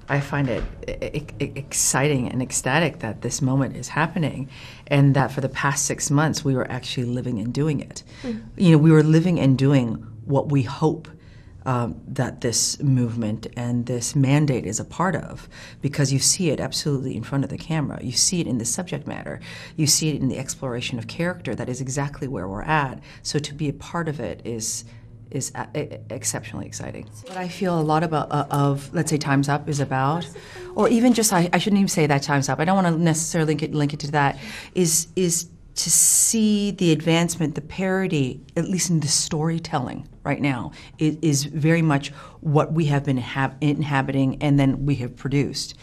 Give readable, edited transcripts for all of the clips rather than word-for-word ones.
I find it exciting and ecstatic that this moment is happening, and that for the past 6 months we were actually living and doing it. You know, we were living and doing what we hope that this movement and this mandate is a part of, because you see it absolutely in front of the camera. You see it in the subject matter. You see it in the exploration of character. That is exactly where we're at. So to be a part of it is exceptionally exciting. What I feel a lot about, let's say, Time's Up is about, or even just, I shouldn't even say that Time's Up, I don't want to necessarily link it to that, is to see the advancement, the parody, at least in the storytelling right now, is very much what we have been inhabiting and then we have produced.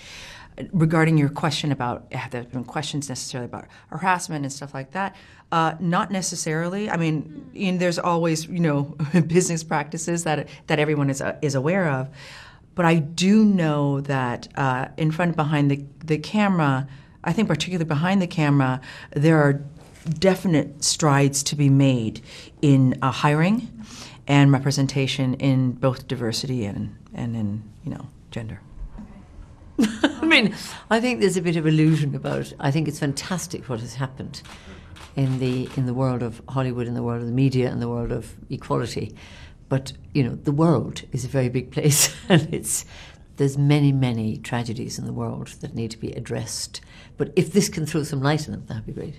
Regarding your question about, have there been questions necessarily about harassment and stuff like that? Not necessarily. I mean, there's always, business practices that everyone is aware of. But I do know that in front and behind the camera, I think particularly behind the camera, there are definite strides to be made in hiring and representation in both diversity and in, gender. I mean, I think there's a bit of illusion about, I think it's fantastic what has happened in the world of Hollywood, in the world of the media, in the world of equality. But, the world is a very big place, and there's many, many tragedies in the world that need to be addressed. But if this can throw some light on it, that'd be great.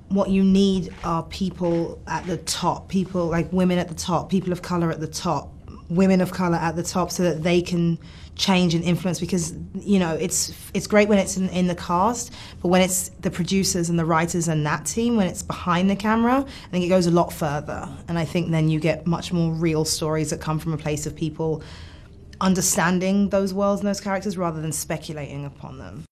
What you need are people at the top, people like women at the top, people of colour at the top, women of colour at the top, so that they can change and influence, because it's great when it's in the cast, but when it's the producers and the writers and that team, when it's behind the camera, I think it goes a lot further. And I think then you get much more real stories that come from a place of people understanding those worlds and those characters rather than speculating upon them.